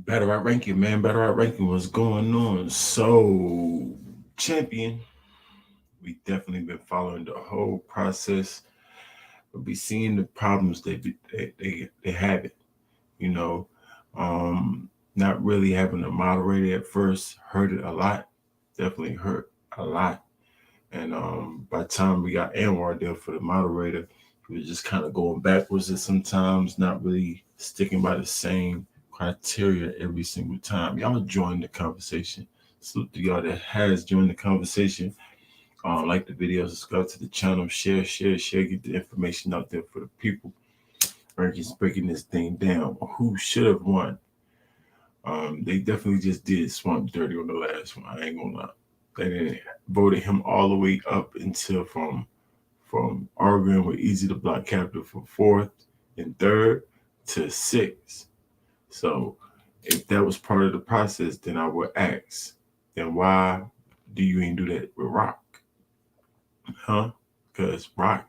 Battle Rap Ranking, man. Battle Rap Ranking, what's going on? So, champion, we definitely been following the whole process. We'll be seeing the problems they have it. You know, not really having a moderator at first hurt it a lot. Definitely hurt a lot. And by the time we got Anwar there for the moderator, he was just kind of going backwards at sometimes, not really sticking by the same criteria every single time. Y'all join the conversation. Salute to y'all that has joined the conversation. Like the video, subscribe to the channel, share, get the information out there for the people. We're just breaking this thing down. Who should have won? They definitely just did Swamp dirty on the last one. I ain't gonna lie. They didn't voted him all the way up until from arguing with Easy the Block Captain from fourth and third to sixth. So if that was part of the process, then I would ask, then why do you ain't do that with Rock? Huh? Because Rock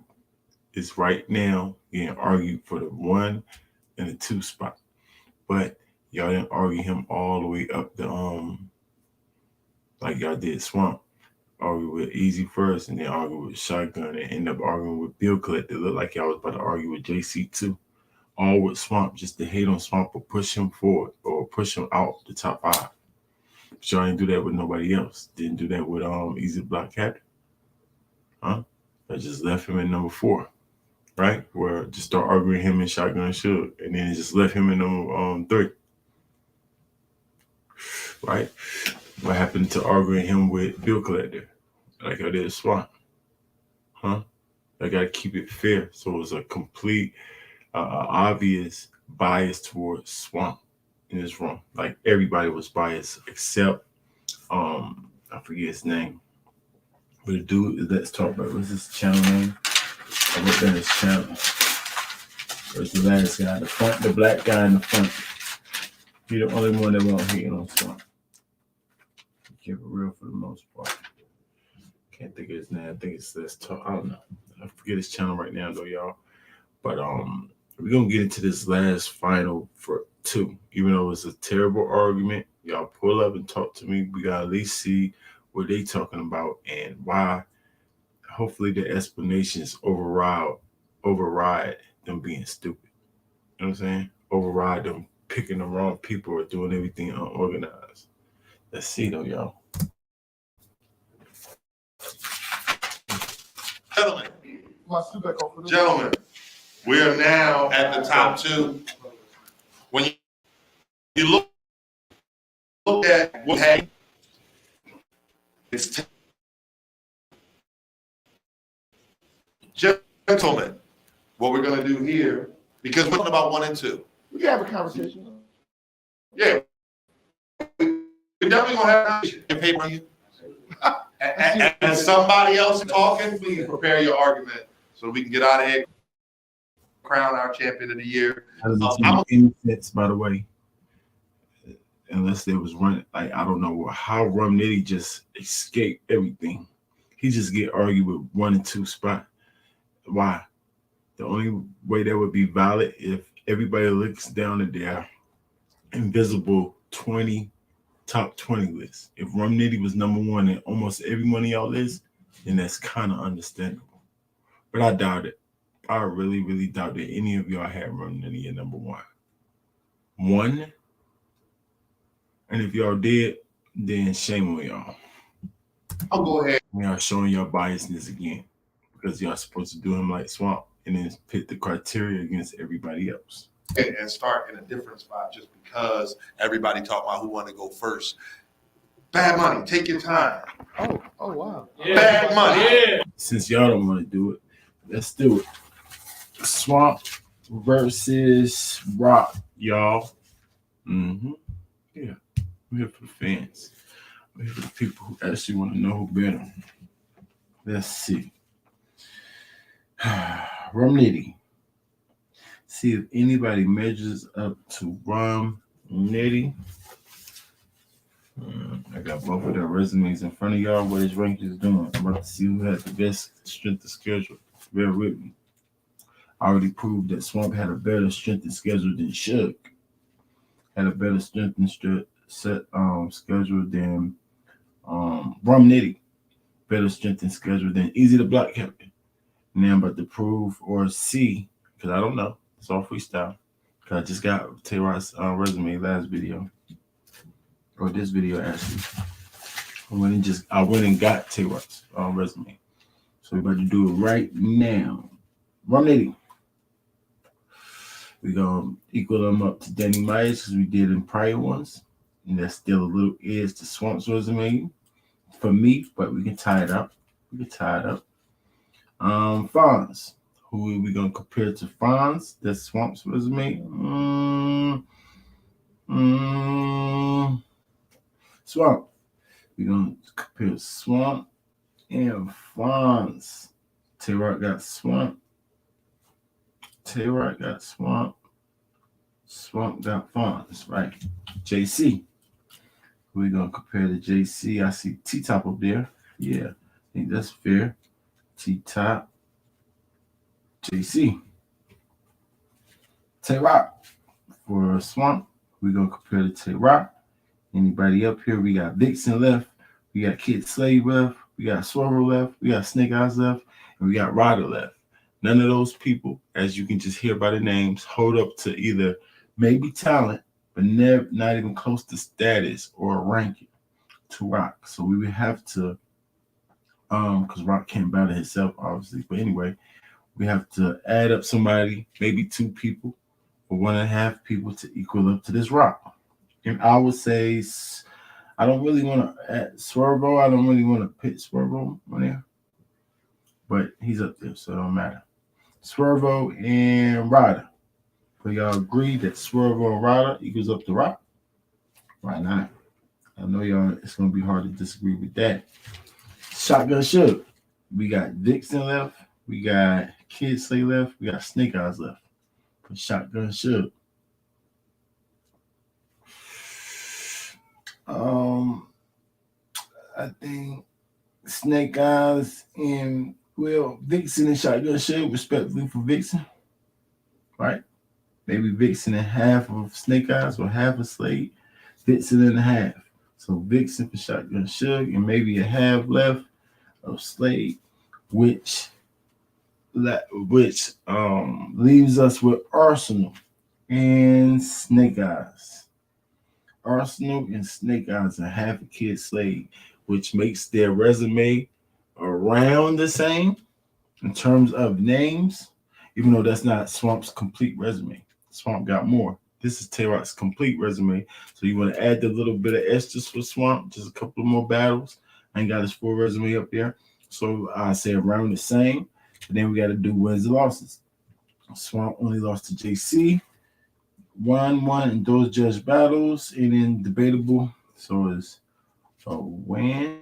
is right now getting argued for the 1 and the 2 spot. But y'all didn't argue him all the way up the like y'all did Swamp. Argue with Easy first and then argue with Shotgun and end up arguing with Bill Collector. It looked like y'all was about to argue with JC too. All with Swamp, just to hate on Swamp or push him forward or push him out the top 5. But y'all didn't do that with nobody else. Didn't do that with Easy Block Captain. Huh? I just left him in number 4. Right? Where just start arguing him and Shotgun Suge. And then just left him in number 3. Right? What happened to arguing him with Bill Collector? Like I did Swamp. Huh? I gotta keep it fair. So it was a complete obvious bias towards Swamp in this room. Like everybody was biased except I forget his name. But the dude, let's talk about what's his channel name? I wrote down his channel. Where's the last guy? The front, the black guy in the front. He the only one that won't hate on Swamp. Keep it real for the most part. Can't think of his name. I think it's Let's Talk. I don't know. I forget his channel right now though, y'all. But we're gonna get into this last final for 2. Even though it's a terrible argument, y'all pull up and talk to me. We gotta at least see what they talking about and why. Hopefully the explanations override them being stupid. You know what I'm saying? Override them picking the wrong people or doing everything unorganized. Let's see though, y'all. Gentlemen, we are now at the top 2. When you look at what happened, it's gentlemen, what we're going to do here, because we're talking about 1 and 2. We can have a conversation. Yeah. We're definitely going to have a conversation. Your paper on you. And somebody else talking, please prepare your argument so we can get out of here, crown our champion of the year. How does it make any sense, by the way? Unless there was one, like, I don't know how Rum Nitty just escaped everything. He just get argued with 1 and 2 spot. Why? The only way that would be valid if everybody looks down at their invisible top 20 list. If Rum Nitty was number 1 in almost every one of y'all lists, then that's kind of understandable. But I doubt it. I really, really doubt that any of y'all had Rum Nitty at number 1. And if y'all did, then shame on y'all. I'll go ahead. Y'all showing your biasness again because y'all supposed to do him like Swamp and then pit the criteria against everybody else. And start in a different spot just because everybody talking about who want to go first. Bad Money, take your time. Oh wow. Yeah. Bad Money. Yeah. Since y'all don't want to do it, let's do it. Swamp versus Rock, y'all. Yeah. I'm here for the fans. I'm here for the people who actually want to know who better. Let's see. Rum Nitty. See if anybody measures up to Rum Nitty. I got both of their resumes in front of y'all. What his rank is doing. I'm about to see who has the best strength of schedule. Bear with me. I already proved that Swamp had a better strength of schedule than Suge. had a better strength and set schedule than Rum Nitty. Better strength and schedule than Easy the Block Captain. Now I'm about to prove or see, because I don't know. It's all freestyle. Because I just got Tay-Rock's resume last video. Or this video actually. I went and got Tay-Rock's resume. So we're about to do it right now. Rum Nitty. We're going to equal them up to Danny Myers because we did in prior ones. And that's still a little edge to Swamp's resume for me, but we can tie it up. Fonz. Who are we going to compare to Fonz? That's Swamp's resume. Swamp. We're going to compare Swamp and Fonz. Tay-Rock got Swamp. Tay-Rock got Swamp. Swamp got Fonz, right? JC. We're going to compare to JC. I see T-Top up there. Yeah, I think that's fair. T-Top. JC. Tay-Rock. For Swamp, we're going to compare to Tay-Rock. Anybody up here? We got Vixen left. We got Kid Slade left. We got Swervo left. We got Snake Eyes left. And we got Ryder left. None of those people, as you can just hear by the names, hold up to either maybe talent, but not even close to status or ranking to Rock. So we would have to, because Rock can't battle himself, obviously. But anyway, we have to add up somebody, maybe 2 people or 1.5 people to equal up to this Rock. And I would say, I don't really want to add Swervo. I don't really want to pit Swervo on there. But he's up there, so it don't matter. Swervo and Ryder. So y'all agree that Swervo and Ryder equals up to Rock? Why not? I know y'all, it's going to be hard to disagree with that. Shotgun Suge. We got Vixen left. We got Kid Slay left. We got Snake Eyes left. For Shotgun Suge. I think Snake Eyes and Vixen and Shotgun Suge, respectively for Vixen. Right? Maybe Vixen and half of Snake Eyes or half of Slade. Vixen and a half. So Vixen for Shotgun Suge and maybe a half left of Slade, which leaves us with Arsenal and Snake Eyes. Arsenal and Snake Eyes and half a Kid Slade, which makes their resume around the same in terms of names, even though that's not Swamp's complete resume. Swamp got more. This is Tay-Rock's complete resume. So you want to add the little bit of extras for Swamp, just a couple of more battles. I ain't got his full resume up there. So I say around the same. And then we got to do wins and losses. Swamp only lost to JC. 1-1 in those judge battles. And then debatable. So it's a win.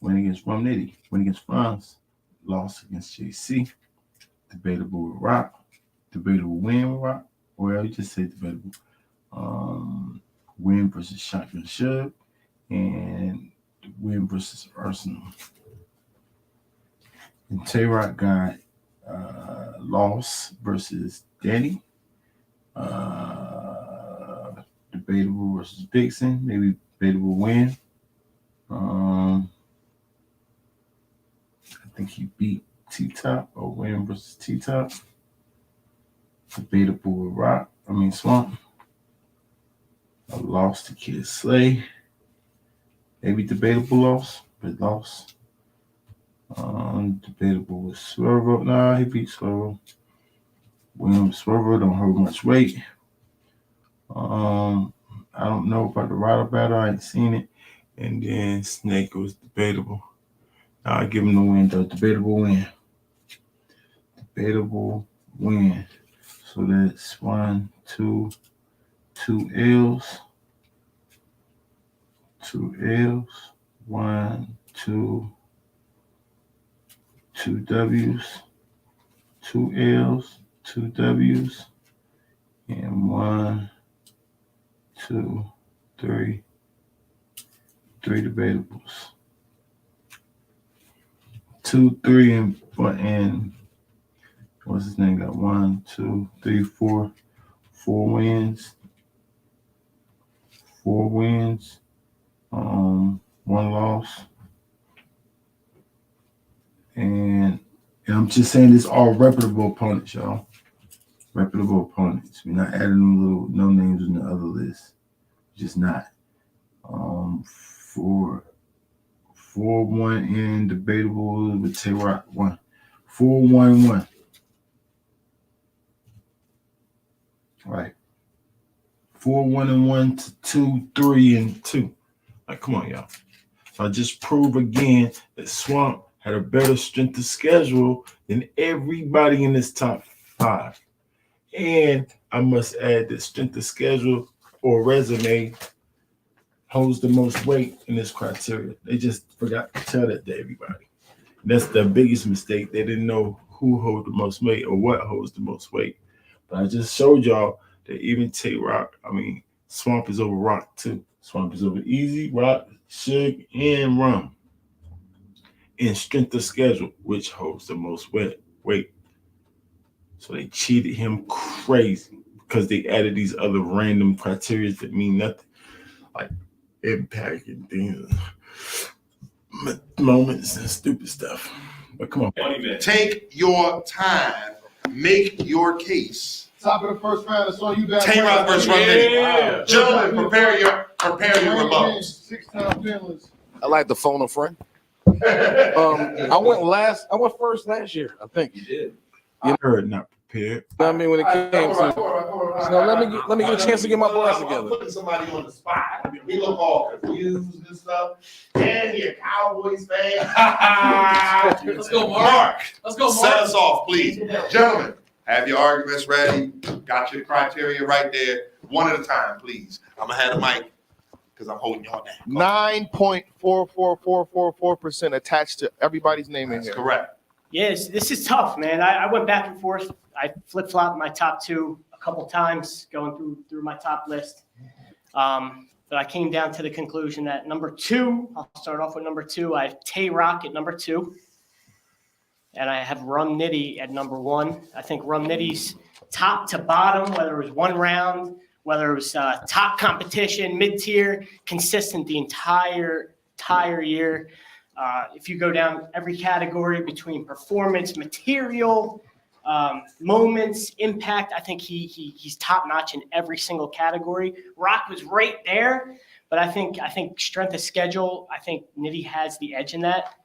Win against Rum Nitty. Win against Fonz. Loss against JC. Debatable with Rock. Debatable win with Rock. Well, you just say debatable. Win versus Shotgun Suge. And win versus Arsenal. And Tay-Rock got loss versus Danny. Debatable versus Vixen. Maybe debatable win. I think he beat T-Top or win versus T-Top. Debatable with Swamp. A loss to Kid Slay. Maybe debatable loss, but loss. Debatable with Swervo. Nah, he beat Swervo. William Swervo don't hold much weight. I don't know about the Ryder battle. I ain't seen it. And then Snake was debatable. I'll give him the win, though. Debatable win. Debatable win. So that's 1, 2 L's. 2 L's. 1, 2 W's. 2 L's. 2 W's. And 1, 2, 3. 3 debatables. 2, 3, and what's his name? Got 1, 2, 3, 4. 4 wins. 4 wins. 1 loss. And I'm just saying this all reputable opponents, y'all. Reputable opponents. We're not adding little no names in the other list. Just not. 4-1 in debatable with Tay-Rock 1. 4-1-1. Right. 4-1-1 to 2-3-2. Like, come on, y'all. So I just prove again that Swamp had a better strength of schedule than everybody in this top 5. And I must add that strength of schedule or resume holds the most weight in this criteria. They just forgot to tell that to everybody. That's the biggest mistake. They didn't know who holds the most weight or what holds the most weight. But I just showed y'all that even Tay-Rock, Swamp is over Rock too. Swamp is over Easy, Rock, Suge, and Rum. In strength of schedule, which holds the most weight. So they cheated him crazy because they added these other random criteria that mean nothing. Like impact and things, moments and stupid stuff. But come on. Take your time. Make your case. Top of the first round, it's on you guys. Tay-Rock versus Rum Nitty. Gentlemen, prepare your rebuttals. 6-time finalists. I like the phone a friend. I went first last year, I think. You did. I heard not prepared. I mean, when it came to, let me get a chance to get my boys I'm together. putting somebody on the spot. We look all confused and stuff. And you're a Cowboys fan. Let's go, Mark. Let's go, Set Mark. us off, please. Gentlemen, have your arguments ready. Got your criteria right there. One at a time, please. I'm going to have the mic because I'm holding y'all down. 9.44444% attached to everybody's name in That's here. correct. Yes, this is tough, man. I went back and forth. I flip-flopped my top 2 a couple times going through my top list. But I came down to the conclusion that number 2, I'll start off with number 2. I have Tay-Rock at number 2. And I have Rum Nitty at number 1. I think Rum Nitty's top to bottom, whether it was one round, whether it was top competition, mid-tier, consistent the entire year. If you go down every category between performance, material, moments, impact, I think he's top notch in every single category. Rock was right there, but I think strength of schedule, I think Nitty has the edge in that.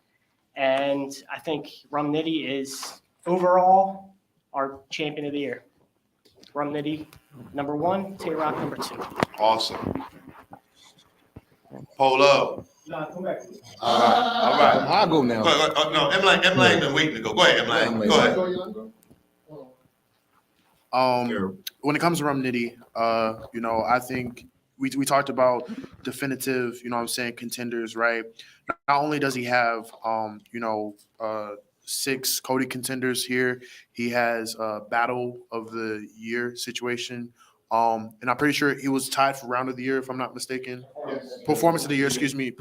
And I think Rum Nitty is overall our champion of the year. Rum Nitty, number 1, Tay-Rock, number 2. Awesome. Polo. No, come back. All right. I'll go now. No, Emily been waiting to go. Go ahead, Emily. Go ahead. When it comes to Rum Nitty, I think we talked about definitive, contenders, right? Not only does he have, 6 Cody contenders here, he has a battle of the year situation. And I'm pretty sure he was tied for round of the year, if I'm not mistaken. Yes. Performance of the year, excuse me.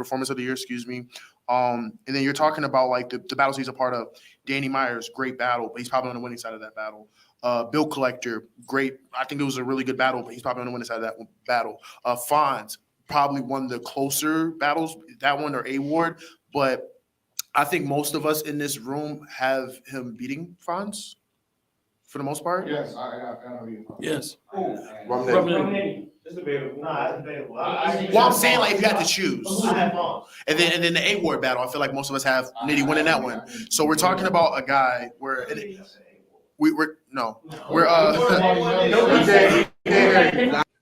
And then you're talking about like the battles he's a part of. Danny Myers, great battle, but he's probably on the winning side of that battle. Bill Collector, great. I think it was a really good battle, but he's probably on the winning side of that battle. Fonz, probably one of the closer battles, that one or A-Ward. But I think most of us in this room have him beating Fonz for the most part. Yes, I know you. Yes. Rum Rum Nitty. Nitty. It's debatable. Nah, it's debatable. Well, I'm saying like if you had to choose, and then the A-Ward battle, I feel like most of us have Nitty winning that one. So we're talking about a guy where we're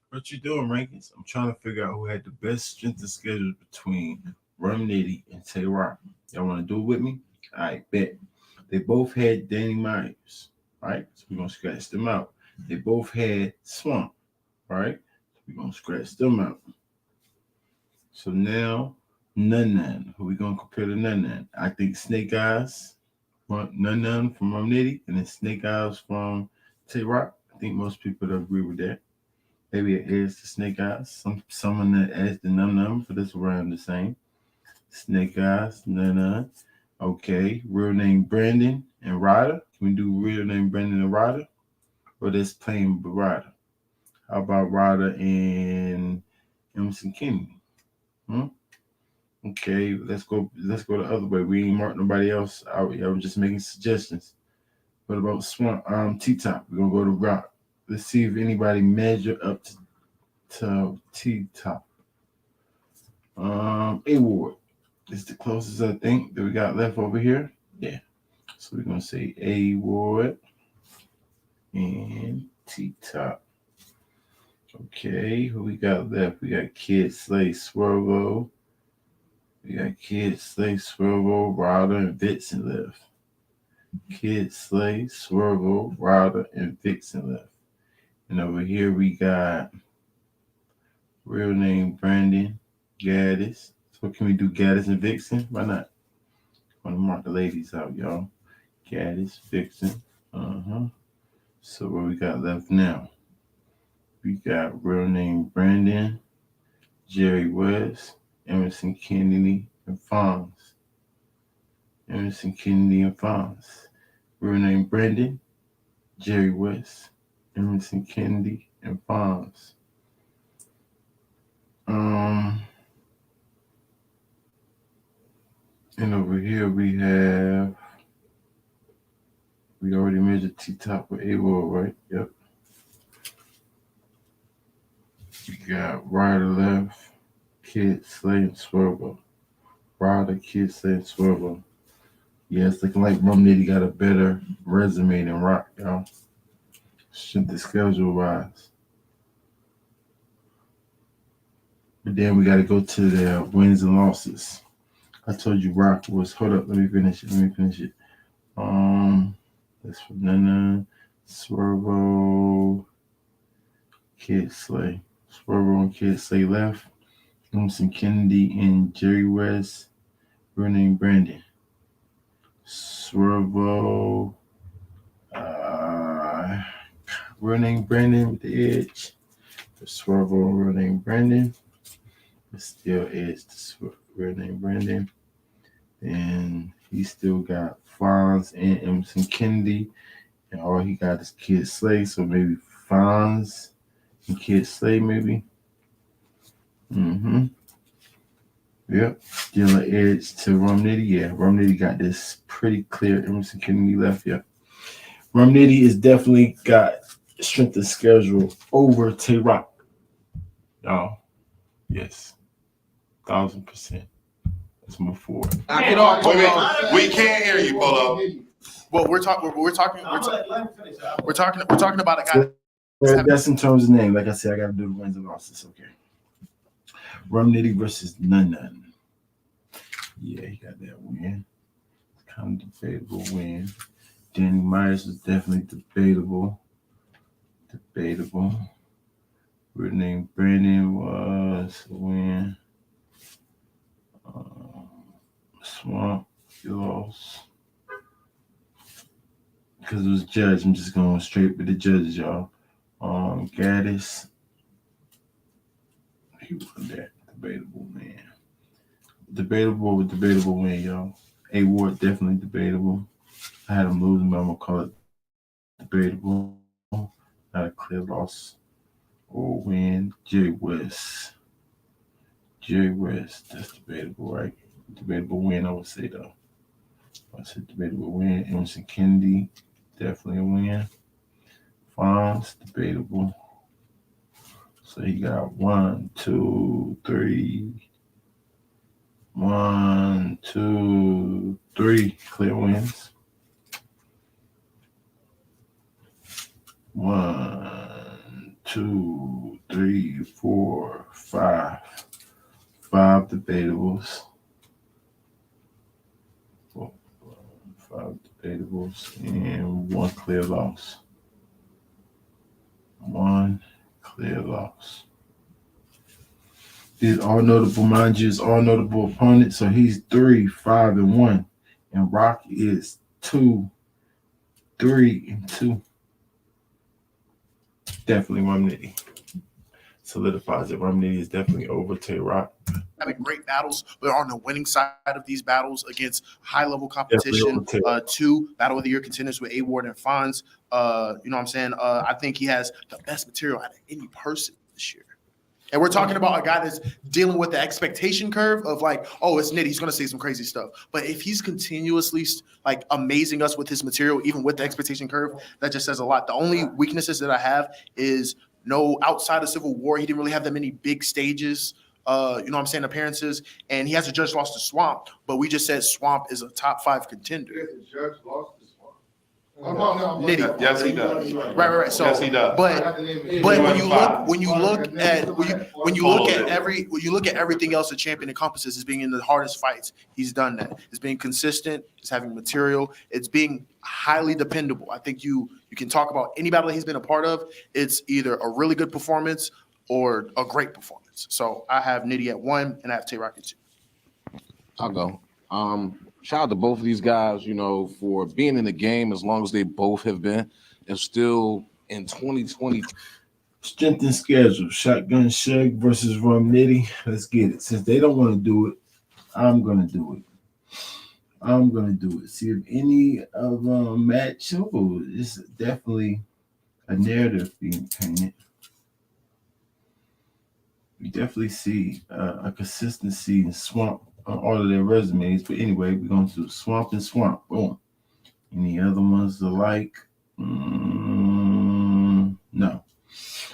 What you doing, rankings? I'm trying to figure out who had the best strength of schedule between Rum Nitty and Tay-Rock. Y'all want to do it with me? All right, bet. They both had Danny Myers, right? So we're going to scratch them out. They both had Swamp, right? So we're going to scratch them out. So now, Nun. Who we going to compare to Nun? I think Snake Eyes, Nun from Rum Nitty, and then Snake Eyes from Tay-Rock. I think most people would agree with that. Maybe it adds to Snake Eyes. Someone that adds the Nun, but that's around the same. Snake Eyes, Nun. Okay, real name Brandon and Ryder. Can we do real name Brandon and Ryder? Or that's plain Ryder? How about Ryder and Emerson Kennedy? Okay, let's go the other way. We ain't marked nobody else out. I was just making suggestions. What about T-Top? We're gonna go to Rock. Let's see if anybody measure up to T-Top. A-Ward is the closest I think that we got left over here. Yeah. So we're gonna say A-Ward and T-Top. Okay, who we got left? We got Kid Slay Swervo. We got Kid Slay Swervo, Ryder, and Vixen left. Kid Slay, Swervo, Ryder, and Vixen left. And over here we got real name Brandon, Gaddis. So can we do Gaddis and Vixen? Why not? I want to mark the ladies out, y'all. Gaddis, Vixen. So what we got left now? We got real name Brandon, Jerry West, Emerson Kennedy, and Fonz. Emerson Kennedy and Fonz. Real name Brandon, Jerry West, Emerson Kennedy, and Fonz. And over here we already measured T-Top with A-Ward, right? Yep. We got Ryder left, Kid Slay, and Swervo. Ryder, Kid Slay, and Swervo. Yeah, it's looking like Rum Nitty got a better resume than Rock, y'all. Strength of schedule wise. But then we got to go to the wins and losses. I told you Rock was. Hold up, let me finish it. That's from Nana, Swervo, Kid Slay. Swervo and Kid Slay left. Emerson Kennedy and Jerry West. Real name Brandon. Swervo. Real name Brandon with the edge. The Swervo, real name Brandon. But still edge to real name Brandon. And he still got Fonz and Emerson Kennedy. And all he got is Kid Slay. So maybe Fonz and Kid Slay, maybe. Yep. Still an edge to Rum Nitty. Yeah, Rum Nitty got this pretty clear. Emerson Kennedy left. Yeah. Rum Nitty is definitely got strength of schedule over Tay-Rock. Y'all. Yes. 1000%. Let's move forward. Knock it off. Wait, we can't hear you, Polo. Well, we're talking about a guy. Well, that's in terms of name. Like I said, I got to do the wins and losses. Okay. Rum Nitty versus None. Yeah, he got that win. Kind of debatable win. Danny Myers was definitely debatable. Real name Brandon was a win. Swamp, you lost. Because it was judge. I'm just going straight with the judges, y'all. Gaddis. He won that. Debatable, man. Debatable win, y'all. A-Ward, definitely debatable. I had him losing, but I'm going to call it debatable. Not a clear loss or win. Jerry West, that's debatable, right? Debatable win, I would say, though. I said debatable win. Emerson Kennedy, definitely a win. Fonz, debatable. So he got 1, 2, 3. 1, 2, 3 clear wins. 1, 2, 3, 4, 5. 5 debatables. 5 debatables and 1 clear loss. 1 clear loss. These all notable, mind you, is all notable opponents. So he's 3, 5, and 1. And Rock is 2, 3, and 2. Definitely Rum Nitty. solidifies it. Rum Nitty is definitely over Tay Rock. Having great battles, but on the winning side of these battles against high-level Definitely competition, over Tay Rock. 2 Battle of the Year contenders with A Ward and Fonz. You know what I'm saying? I think he has the best material out of any person this year. And we're talking about a guy that's dealing with the expectation curve of like, oh, it's Nitty. He's going to say some crazy stuff. But if he's continuously like amazing us with his material, even with the expectation curve, that just says a lot. The only weaknesses that I have is no outside of Civil War. He didn't really have that many big stages, you know what I'm saying, appearances. And he has a judge lost to Swamp, but we just said Swamp is a top 5 contender. The judge lost this one. No, Nitty. Yes, he does. Right. So, Yes, he does. but when you look at everything else a champion encompasses, is being in the hardest fights. He's done that. It's being consistent. It's having material. It's being highly dependable. I think you can talk about any battle that he's been a part of. It's either a really good performance or a great performance. So I have Nitty at 1 and I have Tay Rock at 2. I'll go. Shout out to both of these guys, for being in the game as long as they both have been, and still in 2020. Strength and schedule. Shotgun Shug versus Rum Nitty. Let's get it. Since they don't want to do it, I'm gonna do it. See if any of them match up. It's definitely a narrative being painted. We definitely see a consistency in Swamp on all of their resumes. But anyway, we're going to do Swamp and Swamp. Boom. Any other ones alike? No.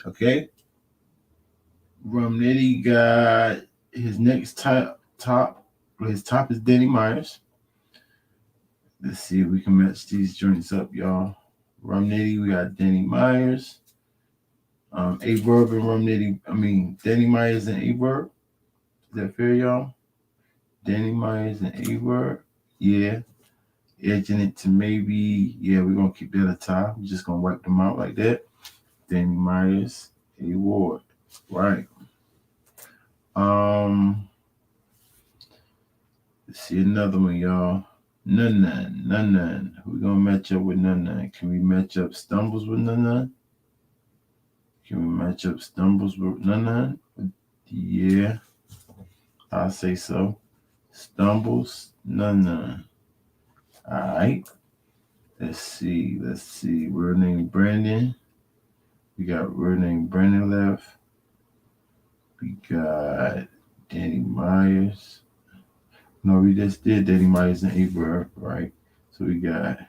Okay. Rum Nitty got his next top. His top is Danny Myers. Let's see if we can match these joints up, y'all. Rum Nitty, we got Danny Myers. A-Verb and Rum Nitty. Danny Myers and A-Verb. Is that fair, y'all? Danny Myers and A-Verb. Yeah. Edging it to maybe, we're going to keep that a tie. We're just going to wipe them out like that. Danny Myers, A-Ward. Right. Let's see another one, y'all. None. Who we going to match up with None? Can we match up Stumbles with None? Yeah. I'll say so. Stumbles, None. All right. Let's see. Real name Brandon. We got real name Brandon left. We got Danny Myers. No, we just did Danny Myers and A-Verb, right? So we got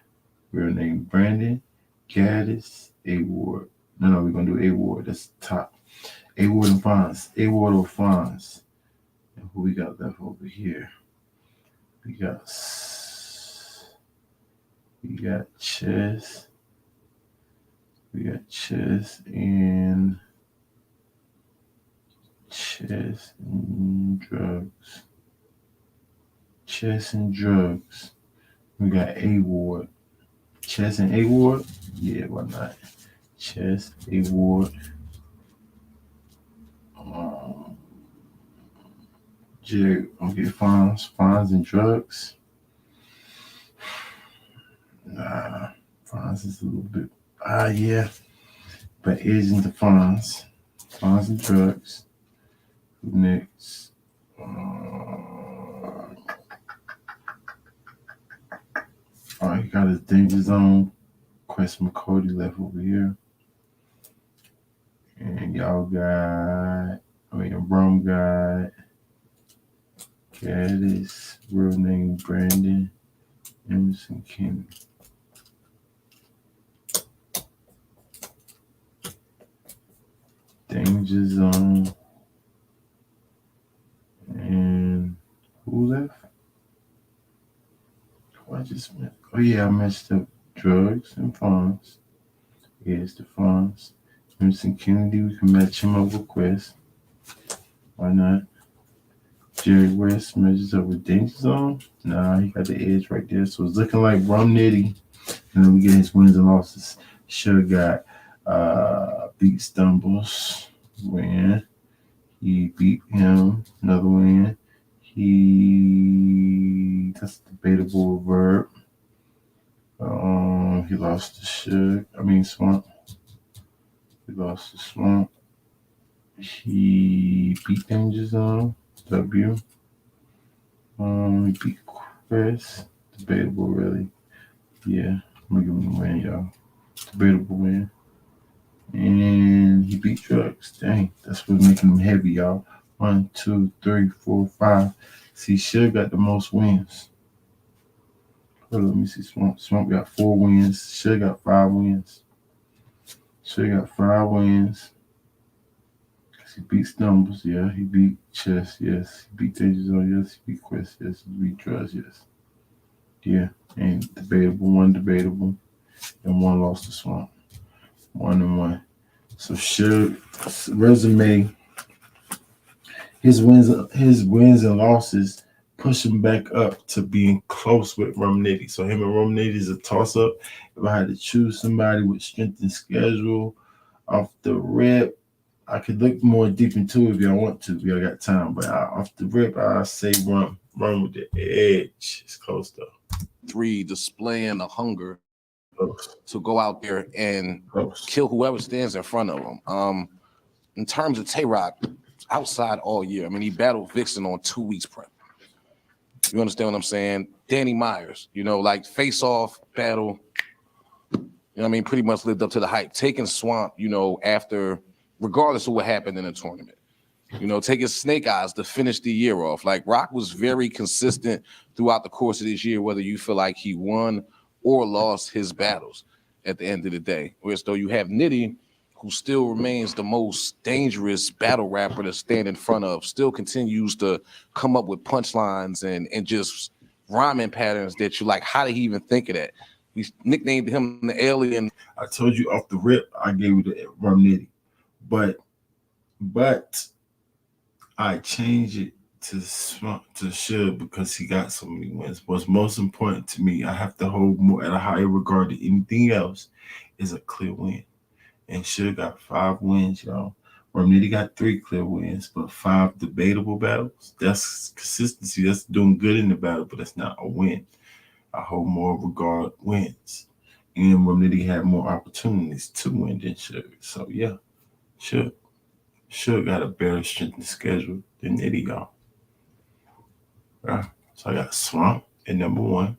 real name Brandon, Gaddis, A-Ward. No, we're going to do A-Ward. That's the top. A-Ward and Fonz. A-Ward or Fonz. And who we got left over here? We got Chess. We got Chess and Drugs. Chess and Drugs. We got A-Ward. Chess and A-Ward? Yeah, why not? Chess, A-Ward. Jerry, okay, Fonz and Drugs. Nah, Fonz is a little bit, yeah. But Edge into Fonz and Drugs. Who next? He got his Danger Zone. Quest McCody left over here. And y'all got, Rum got Gaddis, real name Brandon, Emerson King. Danger Zone. And who left? I messed up Drugs and Fonz. Here's the Fonz. Emerson Kennedy, we can match him up with Quest. Why not? Jerry West matches up with Danger Zone. Nah, he got the edge right there. So it's looking like Rum Nitty. And then we get his wins and losses. Sure got beat Stumbles. Win. He beat him. Another win. That's debatable verb. He lost to Swamp. He lost to Swamp. He beat Danger Zone, W. He beat Chris, debatable really. Yeah, I'm gonna give him a win, y'all. Debatable win. And he beat Drugs. Dang, that's what's making him heavy, y'all. 1, 2, 3, 4, 5. See, Suge got the most wins. Hold on, let me see. Swamp got 4 wins. Suge got 5 wins. Suge got 5 wins. He beat Stumbles, yeah. He beat Chess, yes. He beat Danger Zone, yes. He beat Quest, yes. He beat Drugs, yes. Yeah, and debatable, 1 debatable, and 1 lost to Swamp. 1-1. So Suge's resume, his wins and losses push him back up to being close with Rum Nitty. So him and Rum Nitty is a toss-up. If I had to choose somebody with strength and schedule off the rip, I could look more deep into it if y'all want to. If y'all got time, but off the rip, I say Rum with the edge. It's close though. 3 displaying the hunger Close. to go out there and Close. kill whoever stands in front of him. In terms of Tay-Rock, outside all year. I mean, he battled Vixen on 2 weeks prep. You understand what I'm saying? Danny Myers, like face-off battle. I mean, pretty much lived up to the hype. Taking Swamp, after, regardless of what happened in the tournament. Taking Snake Eyes to finish the year off. Like, Rock was very consistent throughout the course of this year, whether you feel like he won or lost his battles at the end of the day. Whereas though you have Nitty, who still remains the most dangerous battle rapper to stand in front of, still continues to come up with punchlines and just rhyming patterns that you like, how did he even think of that? We nicknamed him the Alien. I told you off the rip, I gave you the Rum Nitty. But I changed it to Suge because he got so many wins. What's most important to me, I have to hold more at a higher regard than anything else, is a clear win. And Suge got 5 wins, y'all. Rum Nitty got 3 clear wins, but 5 debatable battles. That's consistency. That's doing good in the battle, but that's not a win. I hold more regard wins. And Rum Nitty had more opportunities to win than Suge. So yeah, Suge got a better strength and schedule than Nitty, y'all. Right? So I got Swamp at number 1.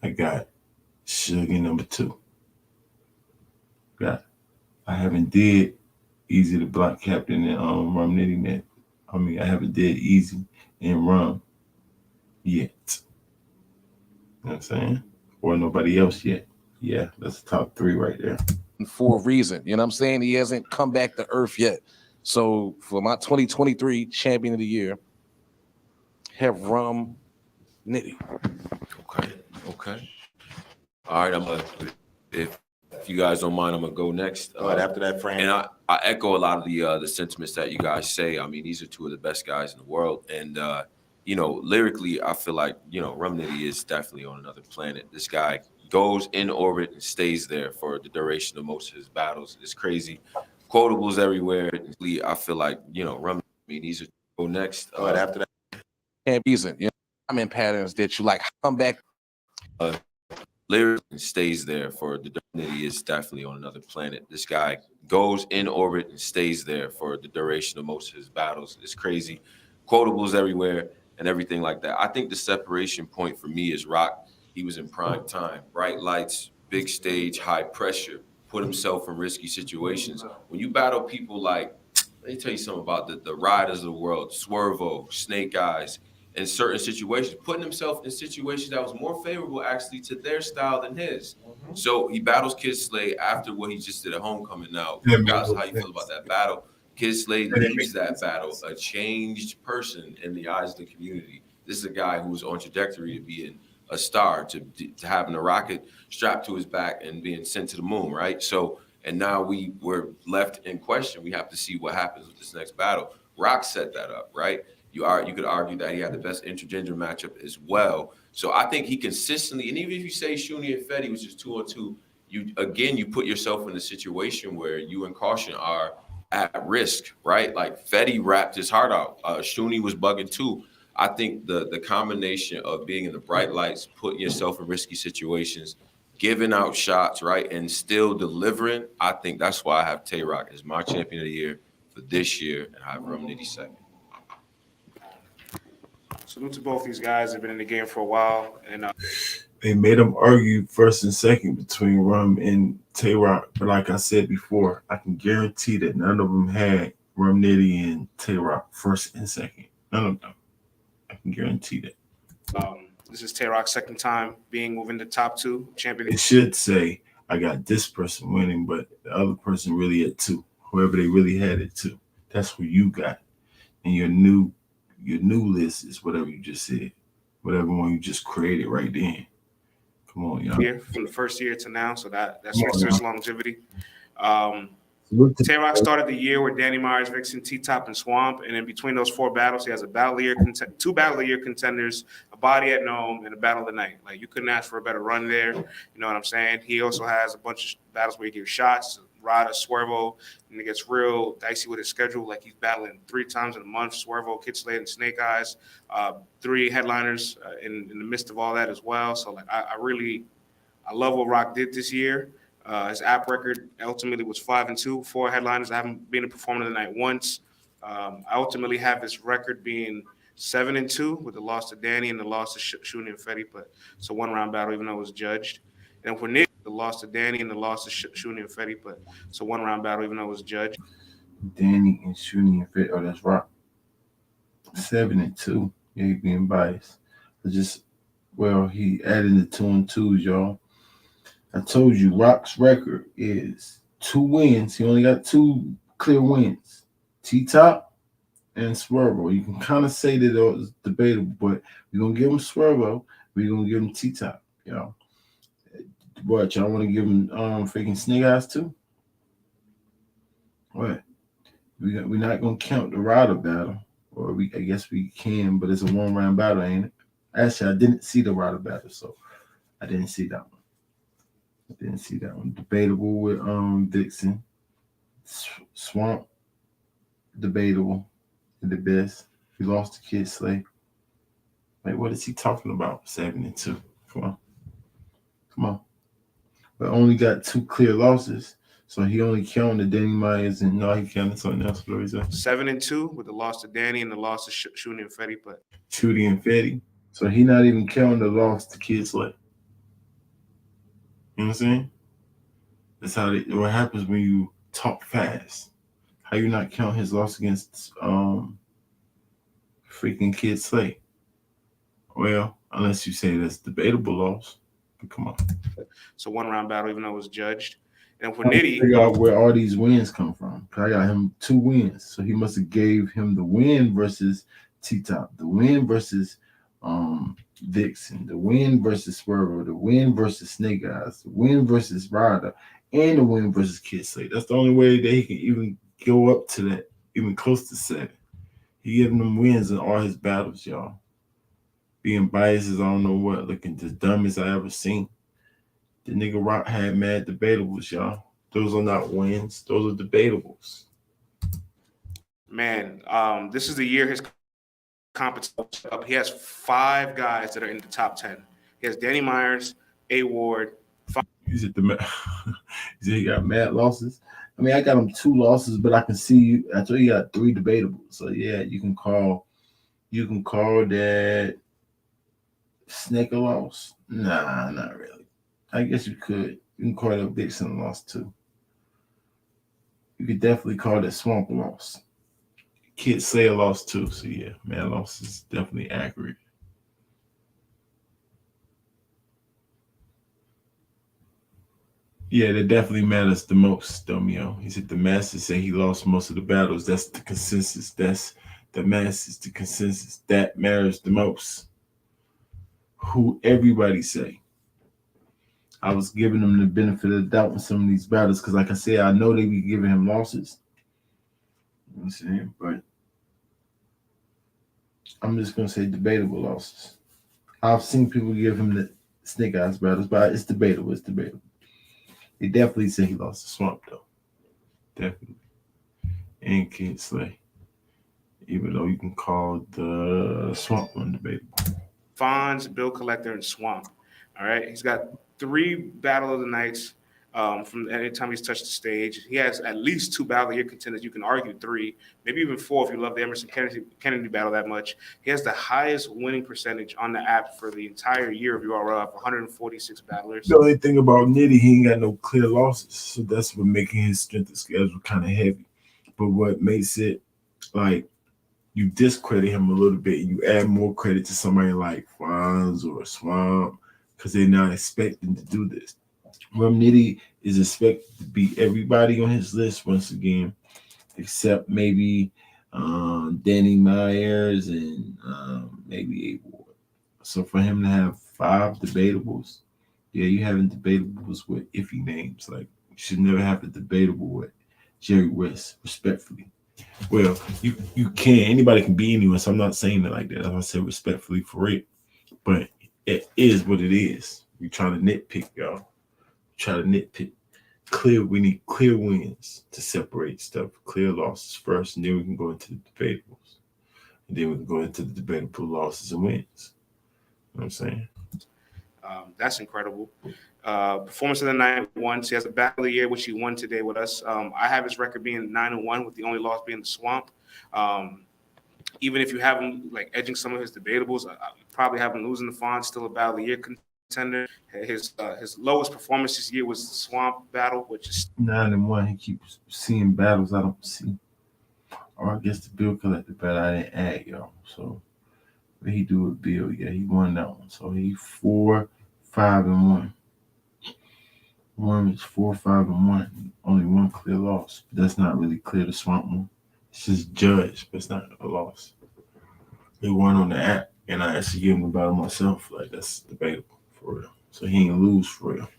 I got Suge at number 2. I haven't did Easy the Block Captain and Rum Nitty net. I haven't did Easy and Rum yet. You know what I'm saying? Or nobody else yet. Yeah, that's the top 3 right there. For a reason, you know what I'm saying? He hasn't come back to earth yet. So for my 2023 champion of the year, have Rum Nitty. Okay. All right, if you guys don't mind, I'm gonna go next. After that, Frank. And I echo a lot of the sentiments that you guys say. I mean, these are 2 of the best guys in the world, and lyrically, I feel like Rum Nitty is definitely on another planet. This guy goes in orbit and stays there for the duration of most of his battles. It's crazy. Quotables everywhere. I feel like Rum. I mean, these are go next. After that, And reason, I'm in patterns that you like come back. Lyric and stays there for the Nitty is definitely on another planet. This guy goes in orbit and stays there for the duration of most of his battles. It's crazy. Quotables everywhere and everything like that. I think the separation point for me is Rock. He was in prime time, bright lights, big stage, high pressure, put himself in risky situations. When you battle people like, let me tell you something about the riders of the world, Swervo, Snake Eyes, in certain situations, putting himself in situations that was more favorable actually to their style than his. So he battles Kid Slade after what he just did at Homecoming. Now, regardless of how you feel about that battle, Kid Slade leaves that battle a changed person in the eyes of the community. This is a guy who was on trajectory to being a star, to having a rocket strapped to his back and being sent to the moon, right? So, and now we're left in question. We have to see what happens with this next battle. Rock set that up, right? You could argue that he had the best intergender matchup as well. So I think he consistently, and even if you say Shuni and Fetty was just 2-on-2, you put yourself in a situation where you and Caution are at risk, right? Like Fetty rapped his heart out. Shuni was bugging too. I think the combination of being in the bright lights, putting yourself in risky situations, giving out shots, right, and still delivering, I think that's why I have Tay-Rock as my champion of the year for for this year and have Rum Nitty second. Salute to both these guys. They've been in the game for a while, and They made them argue first and second between Rum and Tay Rock. But like I said before, I can guarantee that none of them had Rum Nitty and Tay Rock first and second. None of them. I can guarantee that. this is Tay-Rock's second time being within the top two champion. It should say I got this person winning, but the other person really had two. Whoever they really had it to. That's who you got. And your new list is whatever you just said. Whatever one you just created right then. Come on, y'all. Year from the first year to now, so that speaks to his longevity. Tay-Rock started the year with Danny Myers, Vixen, T-Top, and Swamp, and in between those four battles, he has two Battle of the Year contenders, a body at Nome, and a Battle of the Night. Like, you couldn't ask for a better run there. You know what I'm saying? He also has a bunch of battles where he gives shots, Rada, Swervo, and it gets real dicey with his schedule. Like, he's battling 3 times in a month, Swervo, Kid Slade, and Snake Eyes, 3 headliners in the midst of all that as well. So, like, I love what Rock did this year. His app record ultimately was 5-2, 4 headliners. I haven't been a performer of the night once. I ultimately have his record being 7-2 with the loss to Danny and the loss to Shuni and Fetty, but it's a 1-round battle, even though it was judged. And for Nick, the loss to Danny and the loss to Shuni and Fetty, but it's a 1-round battle, even though it was judged. Danny and Shuni and Fetty. Oh, that's Rock. 7-2. Yeah, he being biased. He added the 2 and 2s, y'all. I told you Rock's record is 2 wins. He only got 2 clear wins. T-Top and Swervo. You can kind of say that it was debatable, but we're going to give him Swervo. We're going to give him T-Top, you know. What, y'all want to give him freaking Snake Eyes too? What? We're not going to count the Rada battle. Or I guess we can, but it's a 1-round battle, ain't it? Actually, I didn't see the Rada battle, so I didn't see that one. Debatable with Vixen. Swamp, debatable. The best. He lost to Kid Slade. Like, what is he talking about? 7-2. Come on. But only got 2 clear losses. So he only counted Danny Myers and no, he counted something else. What is that? 7-2 with the loss to Danny and the loss to Shuni and Fetty, but Shooty and Fetty. So he not even counting the loss to Kid Slade. You know what I'm saying? That's what happens when you talk fast. How you not count his loss against freaking Kid Slade? Well, unless you say that's debatable loss. But come on. it's a 1-round battle, even though it was judged. And for I'm trying to Nitty, figure out where all these wins come from. I got him 2 wins. So he must have gave him the win versus T-Top, the win versus Vixen, the win versus Swervo, the win versus Snake Eyes, the win versus Rada, and the win versus Kid Slade. That's the only way that he can even go up to that, even close to 7. He giving them wins in all his battles, y'all. Being biased is I don't know what, looking the dumbest I ever seen. The nigga Rock had mad debatables, y'all. Those are not wins. Those are debatables. man, this is the year his competition up. He has 5 guys that are in the top 10. He has Danny Myers, A Ward. He said he got mad losses. I mean, I got him 2 losses, but I can see I told you got 3 debatables. So yeah, you can call that Snake a loss. Nah, not really. I guess you could. You can call that Vixen a loss too. You could definitely call that Swamp a loss. Kid say a loss too. So yeah, man, loss is definitely accurate. Yeah, that definitely matters the most, Domio. He said the masses say he lost most of the battles. That's the consensus. That's the masses, the consensus. That matters the most. Who everybody say. I was giving him the benefit of the doubt in some of these battles because, like I said, I know they be giving him losses. You know what I'm saying? But I'm just going to say debatable losses. I've seen people give him the Snake Eyes battles, but it's debatable. It's debatable. They definitely say he lost the Swamp, though. Definitely. And Kid Slade. Even though you can call the Swamp one debatable. Fonz, Bill Collector, and Swamp. All right. He's got 3 Battle of the Nights, from any time he's touched the stage. He has at least 2 Battle of the Year contenders. You can argue 3, maybe even 4 if you love the Emerson Kennedy battle that much. He has the highest winning percentage on the app for the entire year of URL, 146 battlers. The only thing about Nitty, he ain't got no clear losses, so that's what making his strength of schedule kind of heavy. But what makes it like you discredit him a little bit, you add more credit to somebody like Fonz or Swamp because they're not expecting to do this. Rum Nitty is expected to beat everybody on his list once again, except maybe Danny Myers and maybe A Ward. So for him to have 5 debatable, yeah, you having debatable with iffy names. Like you should never have a debatable with Jerry West, respectfully. Well, you can. Anybody can be anyone, so I'm not saying it like that. I said respectfully for it. But it is what it is. You're trying to nitpick, y'all. Try to nitpick. We need clear wins to separate stuff. Clear losses first, and then we can go into the debatables. And then we can go into the debatable losses and wins. You know what I'm saying? That's incredible. Performance of the night 1. So he has a Battle of the Year, which he won today with us. I have his record being 9-1, with the only loss being the Swamp. Even if you have him like edging some of his debatables, I probably have him losing the Fonz, still a Battle of the Year contender. His lowest performance this year was the Swamp battle, which is 9-1. He keeps seeing battles I don't see. Or I guess the Bill Collector battle I didn't add, y'all. So what he do with Bill? Yeah, he won that one. So he 4-5-1. One is 4-5-1. Only one clear loss. But that's not really clear. The Swamp one. It's just judged, but it's not a loss. He won on the app, and I actually gave him the battle myself. Like that's debatable for real. So he ain't lose for real.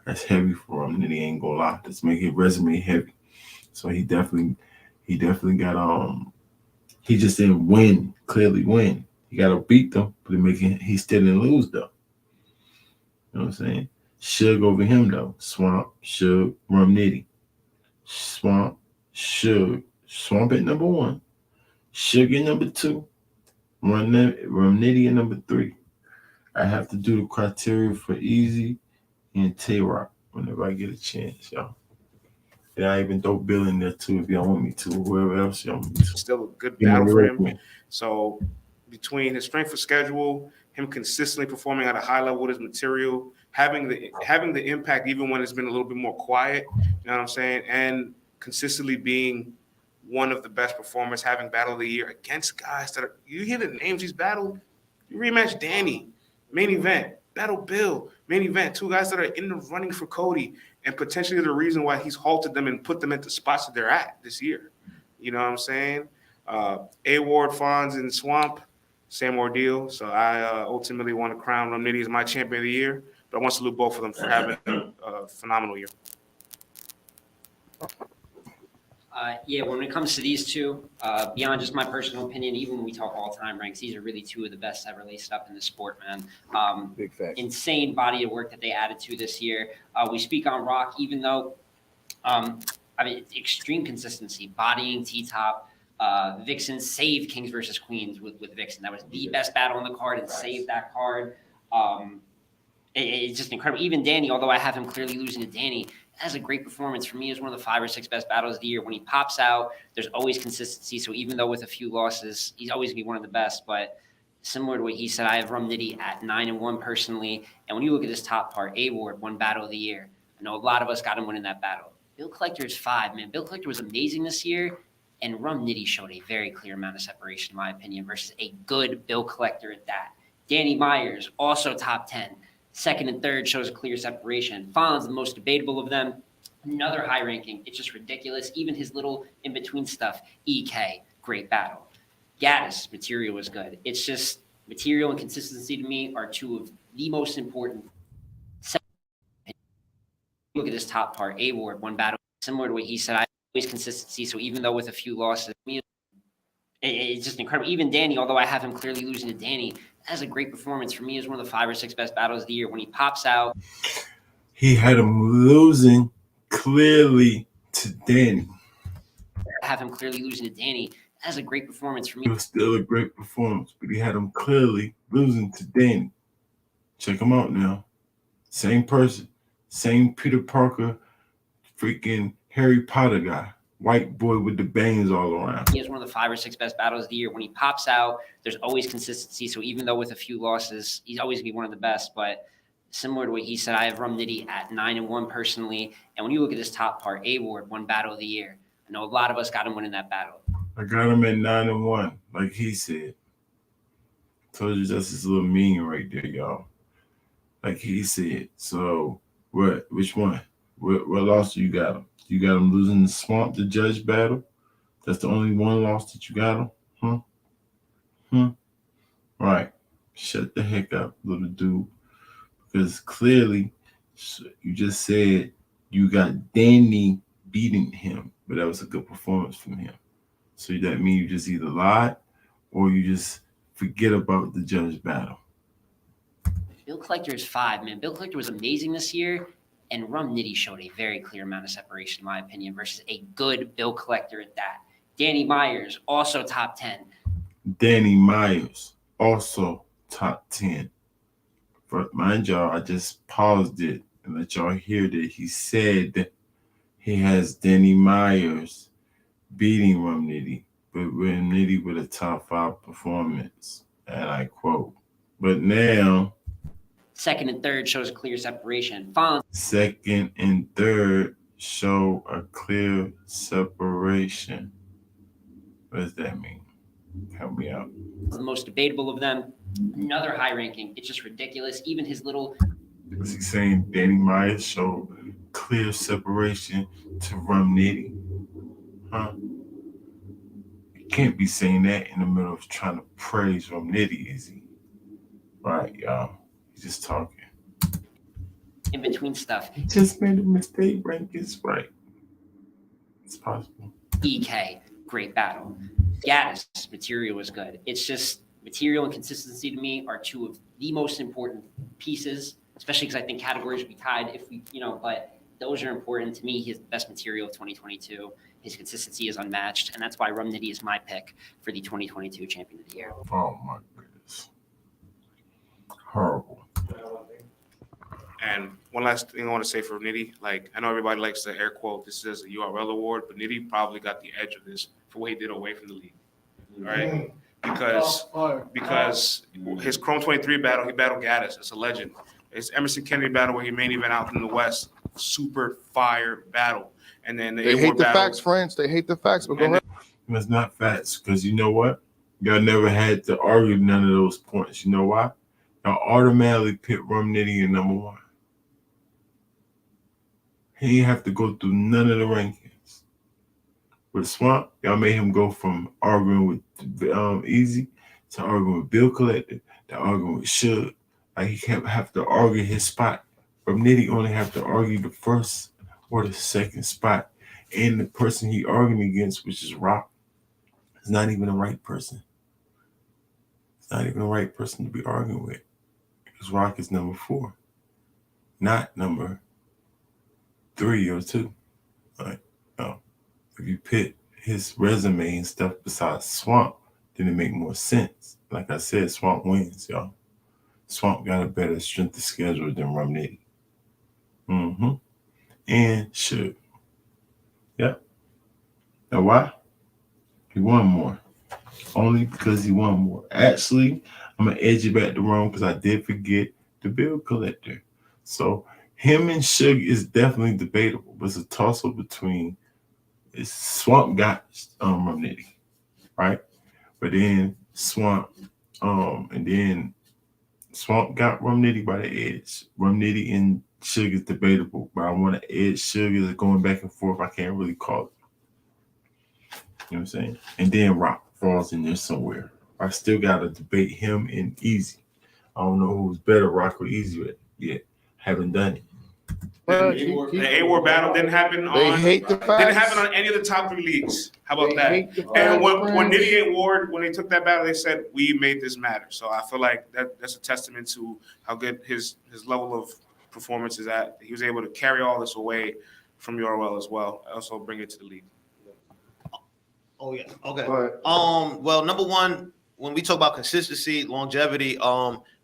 That's heavy for him. And he ain't gonna lie. That's make his resume heavy. So he definitely got he just didn't clearly win. He got to beat them, but he still didn't lose though. You know what I'm saying? Suge over him though. Swamp, Suge, Rum Nitty. Swamp, Suge. Swamp at number 1. Suge at number 2. Rum Nitty at number 3. I have to do the criteria for Easy and Tay-Rock whenever I get a chance, y'all. And I even throw Bill in there too if y'all want me to, or whoever else y'all want me to. still a good battle for him. So between his strength of schedule, him consistently performing at a high level with his material, having the impact even when it's been a little bit more quiet, you know what I'm saying, and consistently being one of the best performers, having Battle of the Year against guys that are, you hear the names he's battled, you rematch Danny, main event, battle Bill, main event, 2 guys that are in the running for Cody, and potentially the reason why he's halted them and put them into spots that they're at this year. You know what I'm saying? A Ward, Fonz, and Swamp, same ordeal. So I ultimately want to crown Rum Nitty as my champion of the year, but I want to salute both of them for having a phenomenal year. Yeah, when it comes to these two, beyond just my personal opinion, even when we talk all-time ranks, these are really 2 of the best ever laced up in the sport, man. Big fact. Insane body of work that they added to this year. We speak on Rock, even though, extreme consistency, bodying T-Top. Vixen saved Kings versus Queens with Vixen. That was the best battle on the card and saved that card. It's just incredible. Even Danny, although I have him clearly losing to Danny, has a great performance. For me, is one of the 5 or 6 best battles of the year. When he pops out, there's always consistency. So even though with a few losses, he's always gonna be one of the best. But similar to what he said, I have Rum Nitty at 9-1 personally. And when you look at this top part, A Ward won Battle of the Year. I know a lot of us got him winning that battle. Bill Collector is 5, man. Bill Collector was amazing this year. And Rum Nitty showed a very clear amount of separation, in my opinion, versus a good Bill Collector at that. Danny Myers, also top 10. 2nd and 3rd shows a clear separation. Fonz, the most debatable of them, another high ranking. It's just ridiculous. Even his little in-between stuff. EK, great battle. Gaddis, material was good. It's just material and consistency to me are 2 of the most important. Look at this top part. A Ward, 1 battle. Similar to what he said, I always consistency. So even though with a few losses, it's just incredible. Even Danny, although I have him clearly losing to Danny, has a great performance. For me, is one of the 5 or 6 best battles of the year. When he pops out, he had him losing clearly to Danny. I have him clearly losing to Danny. Has a great performance for me. It was still a great performance, but he had him clearly losing to Danny. Check him out now. Same person, Same Peter Parker, freaking Harry Potter guy, white boy with the bangs all around. He has one of the 5 or 6 best battles of the year. When he pops out, there's always consistency. So even though with a few losses, he's always gonna be one of the best. But similar to what he said, I have Rum Nitty at 9-1 personally. And when you look at this top part, A Ward won Battle of the Year. I know a lot of us got him winning that battle. I got him at 9-1, like he said. Told you that's his little mean right there, y'all. Like he said. So what? Which one? What loss do you got him? You got him losing the Swamp, the judge battle? That's the only one loss that you got him? Right. Shut the heck up, little dude. Because clearly, you just said you got Danny beating him, but that was a good performance from him. So that means you just either lied or you just forget about the judge battle. Bill Collector is 5, man. Bill Collector was amazing this year, and Rum Nitty showed a very clear amount of separation, in my opinion, versus a good Bill Collector at that. Danny Myers, also top 10. Danny Myers, also top 10. But mind y'all, I just paused it and let y'all hear that he said he has Danny Myers beating Rum Nitty, but Rum Nitty with a top 5 performance. And I quote, but now 2nd and 3rd shows a clear separation. Fonz, 2nd and 3rd show a clear separation. What does that mean? Help me out. the most debatable of them. Another high ranking. It's just ridiculous. Even his little Was he saying Danny Myers showed clear separation to Rum Nitty? Huh? You can't be saying that in the middle of trying to praise Rum Nitty, is he? Right, y'all. He's just talking. in between stuff. He just made a mistake, rankings right. It's possible. EK, great battle. Gaddis, material was good. It's just material and consistency to me are two of the most important pieces, especially because I think categories would be tied if we, but those are important to me. He has the best material of 2022. His consistency is unmatched, and that's why Rum Nitty is my pick for the 2022 Champion of the Year. Oh my goodness. Horrible. And one last thing I want to say for Nitty, I know everybody likes to air quote, this is a URL award, but Nitty probably got the edge of this for what he did away from the league. All right? Because his Chrome 23 battle, he battled Gaddis. It's a legend. His Emerson Kennedy battle where he main event out in the West, super fire battle. And then They hate the facts, friends. They hate the facts, but go ahead. It's not facts, because you know what? Y'all never had to argue none of those points. You know why? Y'all automatically pit Rum Nitty in number 1. He didn't have to go through none of the rankings. With Swamp, y'all made him go from arguing with Easy to arguing with Bill Collector to arguing with Suge. Like he kept have to argue his spot. Rum Nitty only have to argue the first or the second spot. And the person he arguing against, which is Rock, is not even the right person. It's not even the right person to be arguing with. Because Rock is number 4, not number 3 or 2. Like, no. If you pit his resume and stuff besides Swamp, then it make more sense. Like I said, Swamp wins, y'all. Swamp got a better strength of schedule than Rum Nitty. And Suge. Yep. Now why? He won more. Only because he won more. Actually, I'm going to edge it back to wrong because I did forget the Bill Collector. So him and Suge is definitely debatable, but it's a toss-up between Swamp got Rum Nitty, right? But then Swamp got Rum Nitty by the edge. Rum Nitty and Suge is debatable, but I want to edge Suge is going back and forth. I can't really call it. You know what I'm saying? And then Rock falls in there somewhere. I still got to debate him and Easy. I don't know who's better, Rock or Easy yet. Haven't done it. The A-War battle didn't happen Didn't happen on any of the top 3 leagues. How about that? And when Nitty and Ward, when they took that battle, they said, we made this matter. So I feel like that's a testament to how good his level of performance is at. He was able to carry all this away from URL as well. Also bring it to the league. Oh yeah. Okay. Go ahead. Well, number one, when we talk about consistency, longevity,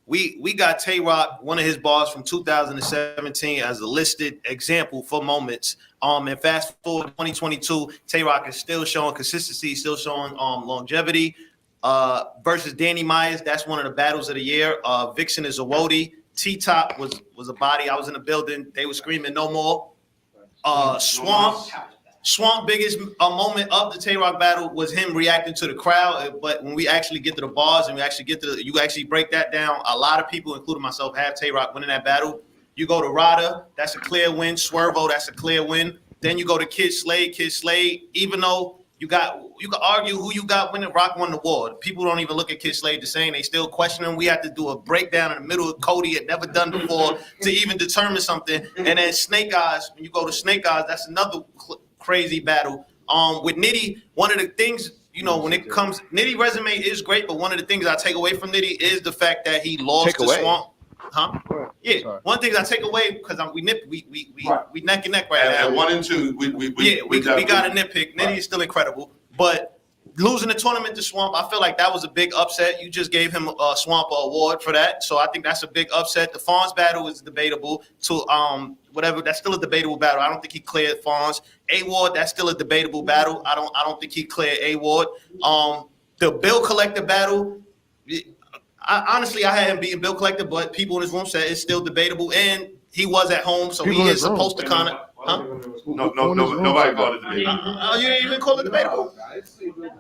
we got Tay Rock, one of his bars from 2017, as a listed example for moments. And fast forward to 2022, Tay Rock is still showing consistency, still showing longevity. Versus Danny Myers, that's one of the battles of the year. Vixen is a Wody. T-Top was a body. I was in the building. They were screaming no more. Swamp biggest moment of the Tay Rock battle was him reacting to the crowd. But when we actually get to the bars and we actually get to you actually break that down, a lot of people, including myself, have Tay Rock winning that battle. You go to Rada, that's a clear win. Swervo, that's a clear win. Then you go to Kid Slade, even though you can argue who you got winning, Rock won the war. People don't even look at Kid Slade the same. They still question him. We have to do a breakdown in the middle of Cody had never done before to even determine something. And then Snake Eyes, when you go to Snake Eyes, that's another crazy battle. With Nitty, one of the things, when it comes, Nitty resume is great, but one of the things I take away from Nitty is the fact that he lost to Swamp. Huh? Yeah. Sorry. One thing I take away because we neck and neck right now. And 1 and 2, we got a nitpick. Nitty is still incredible, but losing the tournament to Swamp, I feel like that was a big upset. You just gave him a Swamp award for that, so I think that's a big upset. The Fonz battle is debatable. Whatever, that's still a debatable battle. I don't think he cleared Fonz. A-Ward, that's still a debatable battle. I don't think he cleared A-Ward. The Bill Collector battle. Honestly, I had him beating Bill Collector, but people in his room said it's still debatable, and he was at home, so he is supposed to kind of. Huh? No, nobody called it debatable. You didn't even call it debatable. I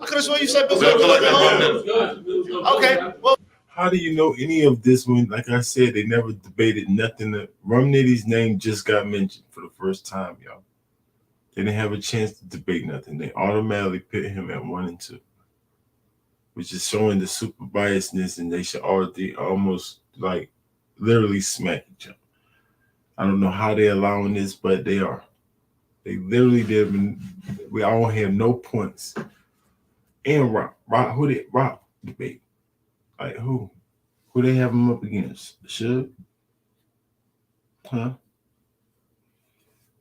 could have sworn you said Bill Collector at home. Okay, well. How do you know any of this when, like I said, they never debated nothing? Rum Nitty's name just got mentioned for the first time, y'all. They didn't have a chance to debate nothing. They automatically put him at 1 and 2. Which is showing the super biasness, and they should almost like literally smack each other. I don't know how they're allowing this, but they are. They literally did. We all have no points. And Rock, who did Rock debate? Like who? Who they have him up against? Should? Huh?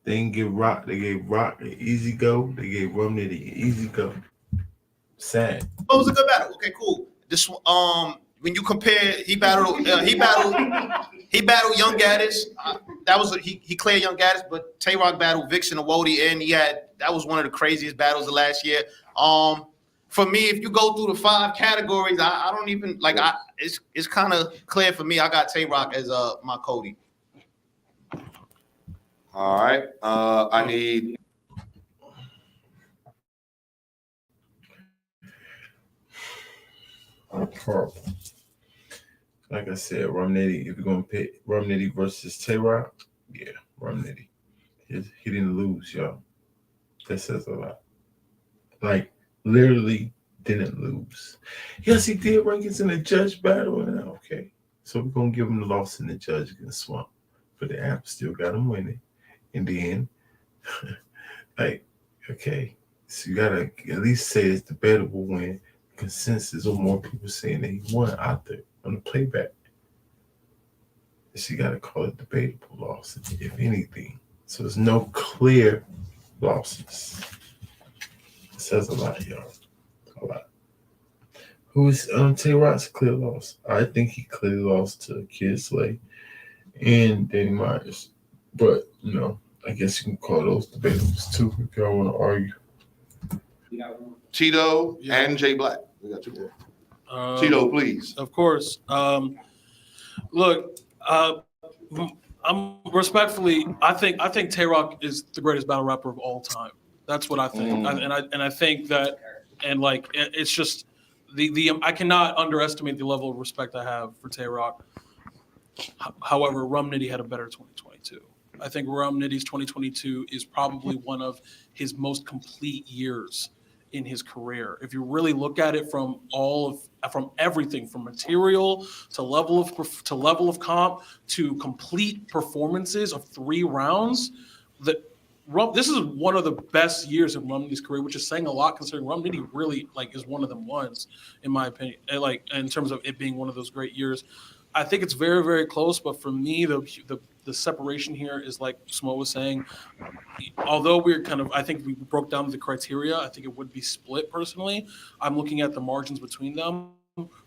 They didn't give Rock. They gave Rock an easy go. They gave Rum Nitty an easy go. Sad. It was a good battle. Okay, cool. This when you compare, he battled Young Gaddis. He cleared Young Gaddis, but Tay Rock battled Vixen and Wody, and that was one of the craziest battles of last year. For me, if you go through the 5 categories, I don't even like. It's kind of clear for me. I got Tay Rock as my Cody. All right. I need. Horrible. Like I said, Rum Nitty, if you're going to pick Rum Nitty versus Tay Rock, yeah, Rum Nitty. He didn't lose, y'all. That says a lot. Like, literally didn't lose. Yes, he did rankings in the judge battle, and okay. So we're going to give him the loss in the judge against Swamp. But the app still got him winning in the end. Like, okay. So you got to at least say it's debatable when consensus or more people saying that he won out there on the playback. So you got to call it debatable loss, if anything. So there's no clear losses. It says a lot, y'all. A lot. Who's Tay Rock's clear loss? I think he clearly lost to Kid Slade and Danny Myers. But, I guess you can call those debatables too if y'all want to argue. Tito and Jay Black. We got 2 more. Tito, please. Of course. Look, I'm respectfully, I think Tay Rock is the greatest battle rapper of all time. That's what I think. I think that, and like, it's just I cannot underestimate the level of respect I have for Tay Rock. However, Rum Nitty had a better 2022. I think Rum Nitty's 2022 is probably one of his most complete years in his career. If you really look at it from everything, from material to level of comp to complete performances of 3 rounds, this is one of the best years of Rum Nitty's career, which is saying a lot considering Rum Nitty really is one of them ones, in my opinion. In terms of it being one of those great years. I think it's very, very close, but for me, the separation here is like Smo was saying. Although I think we broke down the criteria. I think it would be split personally. I'm looking at the margins between them.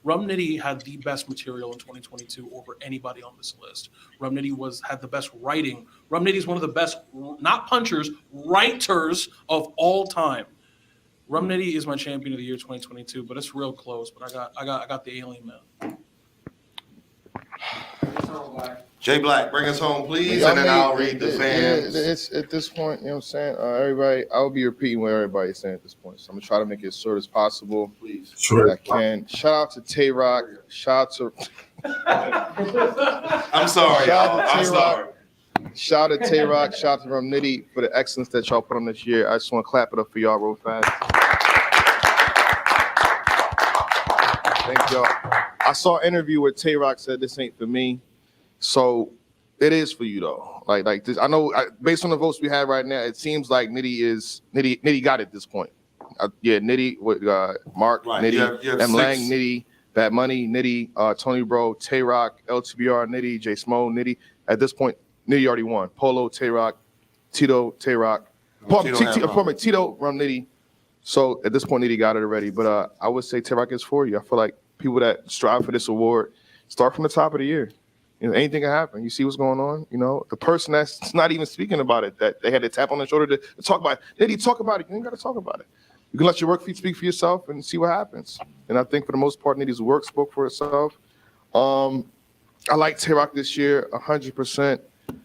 Rum Nitty had the best material in 2022 over anybody on this list. Rum Nitty had the best writing. Rum Nitty is one of the best, not punchers, writers of all time. Rum Nitty is my champion of the year 2022, but it's real close. But I got the Alien Man. Jay Black, bring us home, please, Yeah, and then I mean, I'll read the fans. It's at this point, you know what I'm saying? Everybody, I'll be repeating what everybody's saying at this point. So I'm gonna try to make it as short as possible. Please. Sure. I can. Shout out to Tay Rock. Shout out to I'm sorry, Shout y'all. out to I'm Tay-Rock. sorry. shout out to Tay Rock. Shout out to Rum Nitty for the excellence that y'all put on this year. I just want to clap it up for y'all real fast. Thank y'all. I saw an interview where Tay Rock said this ain't for me. So it is for you though. Like this, I know based on the votes we have right now, it seems like Nitty got it at this point. Yeah, Nitty with Mark, Right, Nitty, you have M Lang, six. Nitty, Bad Money, Nitty, Tony Bro, Tay Rock, LTBR, Nitty, J Smo, Nitty. At this point, Nitty already won. Polo, Tay Rock, Tito, Tay Rock, Tito, Rum Nitty. So at this point, Nitty got it already. But I would say Tay Rock is for you. I feel like people that strive for this award start from the top of the year. You know, anything can happen. You see what's going on. You know, the person that's not even speaking about it, that they had to tap on the shoulder to talk about it. Nitty, talk about it. You ain't got to talk about it. You can let your work speak for yourself and see what happens. And I think for the most part, Nitty's work spoke for itself. I like Tay Rock this year 100%.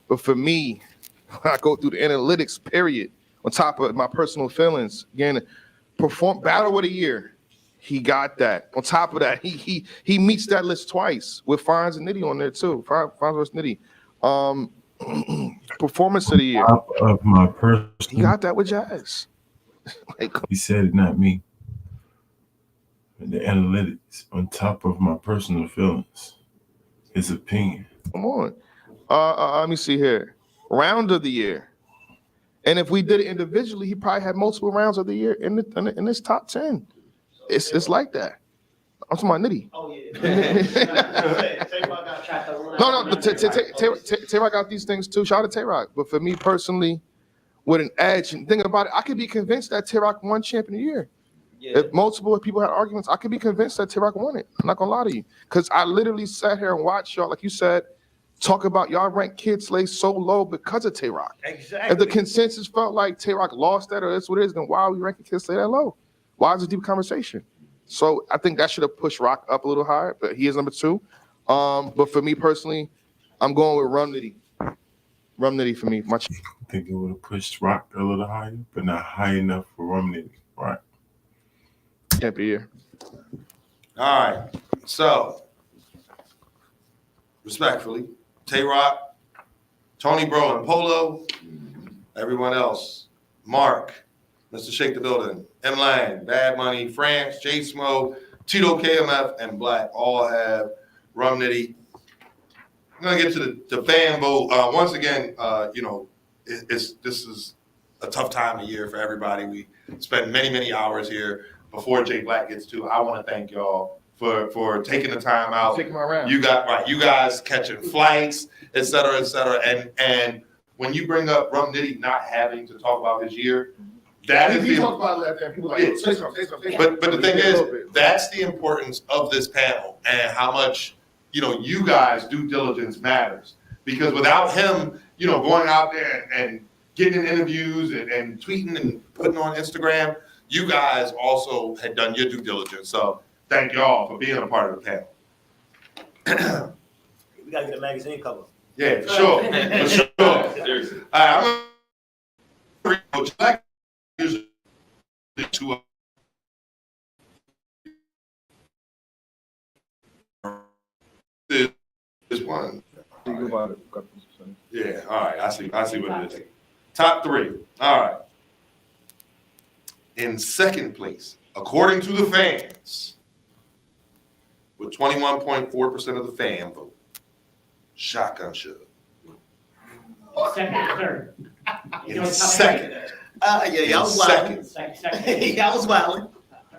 But for me, when I go through the analytics period, on top of my personal feelings, again, battle of the year, he got that. On top of that, he meets that list twice with Fonz and Nitty on there too. Fonz versus Nitty. Performance of the year, Top of my he personal. got that with Jazz. Like, He said it, not me. The analytics on top of my personal feelings. His opinion. come on. Let me see here. Round of the year. And if we did it individually, he probably had multiple rounds of the year in this top 10. It's like that. I'm talking about Nitty. Oh, yeah. No, Tay-Rock got these things too. Shout out to Tay-Rock. But for me personally, with an edge, and think about it, I could be convinced that Tay-Rock won champion of the year. If multiple people had arguments, I could be convinced that Tay-Rock won it. I'm not gonna lie to you. Because I literally sat here and watched y'all, like you said, talk about y'all rank Kid Slay so low because of Tay-Rock. Exactly. If the consensus felt like Tay-Rock lost that or that's what it is, then why are we ranking Kid Slay that low? Why is it a deep conversation? So I think that should have pushed Rock up a little higher, but he is number 2. But for me personally, I'm going with Rum Nitty. Rum Nitty for me. I think it would have pushed Rock a little higher, but not high enough for Rum Nitty. Right. champion of the year. All right. So, respectfully, Tay Rock, Tony Bro and Polo, everyone else, Mark, Mr. Shake the Building, M Lang, Bad Money, France, J Smo, Tito KMF, and Black all have Rum Nitty. I'm gonna get to the fan vote. Once again, this is a tough time of year for everybody. We spend many hours here. Before Jay Black gets to, I want to thank y'all for taking the time out. Taking my round. You guys catching flights, et cetera, and when you bring up Rum Nitty not having to talk about his year, that is He the talked about it last time. People like, Yeah. say something. but the thing is, that's the importance of this panel and how much, you guys' due diligence matters. Because without him, going out there and getting in interviews and tweeting and putting on Instagram, you guys also had done your due diligence. So thank y'all for being a part of the panel. We gotta get a magazine cover. Yeah, for sure. For sure. All right, I'm gonna read Black usually to this one. Yeah, all right. I see what it is. Top 3. All right. In second place, according to the fans, with 21.4% of the fan vote, Shotgun Suge. Second or third? In second. Yeah, I was wilding. Second. Yeah, I was wilding.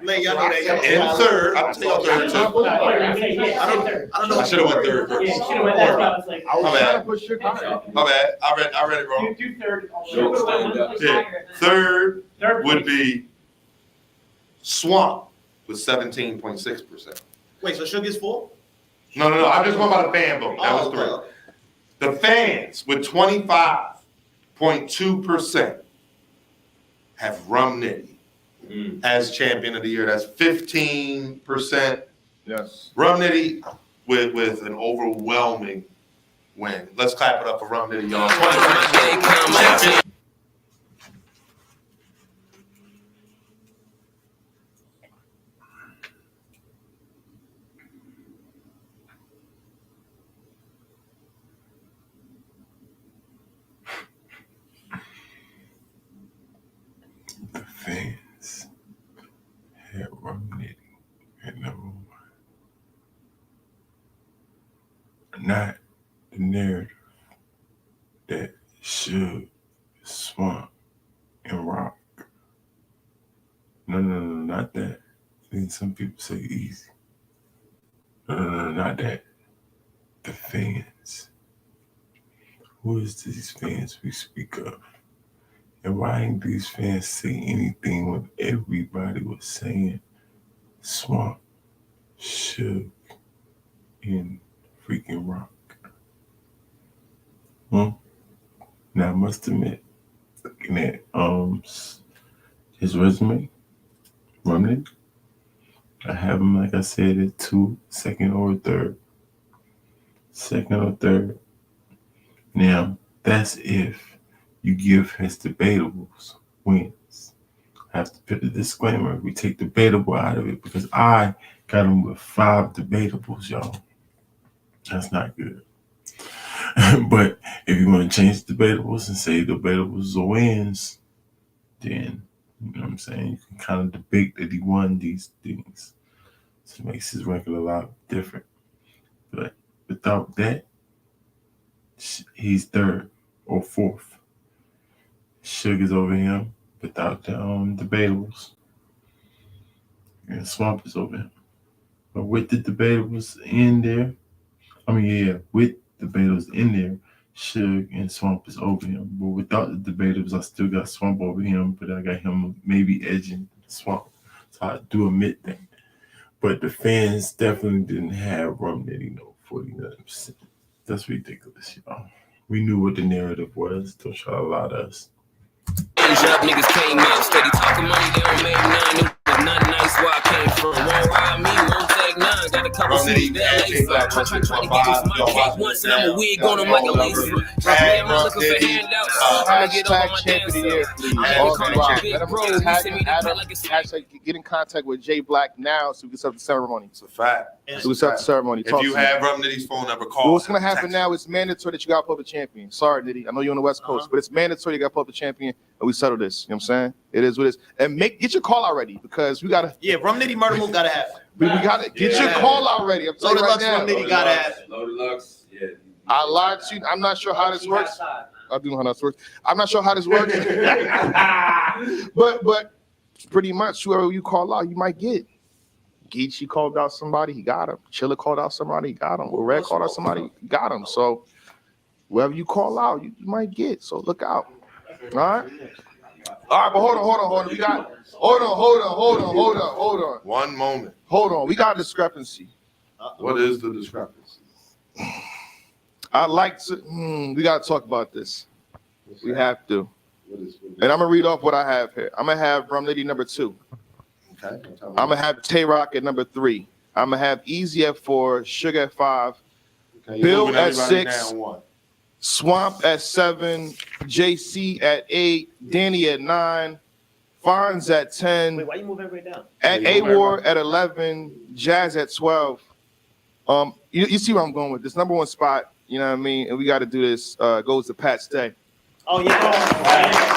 Man, y'all know that. Y'all was In wilding. third, I'll tell y'all third too. I don't know. I should have went third first. Yeah, you should've went that route. It's like- I was My trying bad. to push shit higher. My bad. I read it wrong. Do third. Yeah. Third Third would place. be Swamp with 17.6%. Wait, so Suge is 4? No. I'm just going by the fan vote. That was Oh, 3. okay. The fans with 25.2% have Rum Nitty as champion of the year. That's 15%. Yes. Rum Nitty with an overwhelming win. Let's clap it up for Rum Nitty, y'all. 20% champion. The fans had Rum Nitty at number 1. Not the narrative that Suge, Swamp, and Rock. No, not that. Then some people say easy. No, not that. The fans. Who is these fans we speak of? And why ain't these fans say anything when everybody was saying Swamp, Suge, and freaking Rock? Now I must admit, looking at his resume, Rum Nitty, I have him, like I said, at 2, second or third. Now, that's if you give his debatables wins. I have to put a disclaimer. We take debatable out of it because I got him with 5 debatables, y'all. That's not good. But if you want to change debatables and say debatables are wins, then, you know what I'm saying, you can kind of debate that he won these things. So it makes his record a lot different. But without that, he's 3rd or 4th. Suge is over him without the debatables. And Swamp is over him. But with the debatables in there, with debaters in there, Suge and Swamp is over him. But without the debaters, I still got Swamp over him, but I got him maybe edging Swamp. So I do admit that. But the fans definitely didn't have Rum Nitty 49%. That's ridiculous, y'all. We knew what the narrative was. Don't try to lie to us. Niggas came out, steady talking money, they don't make none. It was not nice where I came from. Won't ride me, won't take none. Got a couple sweet days. Try to get this my cake once, and I'm a wig on them like a lace. I'm looking for handouts. I'ma get over my damn Hashtag get in contact with Jay Black now so we can set up the ceremony. It's a fact. So we set up the ceremony. If you have Rum Nitty's phone number, call. Well, what's going to happen now is mandatory that you got to put up the champion. Sorry, Nitty. I know you're on the West Coast, but it's mandatory you got to put up the champion, and we settle this. You know what I'm saying? It is what it is. And get your call out ready because we got to. Yeah, Rum Nitty Murder Move gotta happen. We got to get your call out ready. I'm telling you right now. Rum Nitty gotta happen. Loaded Lux, yeah. I lied to you. I'm not sure how this works. I do know how this works. I'm not sure how this works. but pretty much whoever you call out, you might get. Geechee called out somebody, he got him. Chilla called out somebody, he got him. Well, Red called out somebody, he got him. So whoever you call out, you might get. So look out. All right. All right, but hold on. We got hold on. One moment. Hold on. We got a discrepancy. What is the discrepancy? I'd like to we gotta talk about this. We have to. And I'm gonna read off what I have here. I'm gonna have Rum Nitty number 2. Okay. I'm gonna have Tay Rock at number 3. I'm gonna have Easy at 4, Sugar at 5, Okay, Bill at everybody 6, down 1. Swamp at 7, JC at 8, Danny at 9, Fonz at 10, Wait, why you move everybody down? at A-War at 11, Jazz at 12. You see where I'm going with this. Number 1 spot, you know what I mean? And we got to do this. Goes to Pat Stay. Oh, yeah.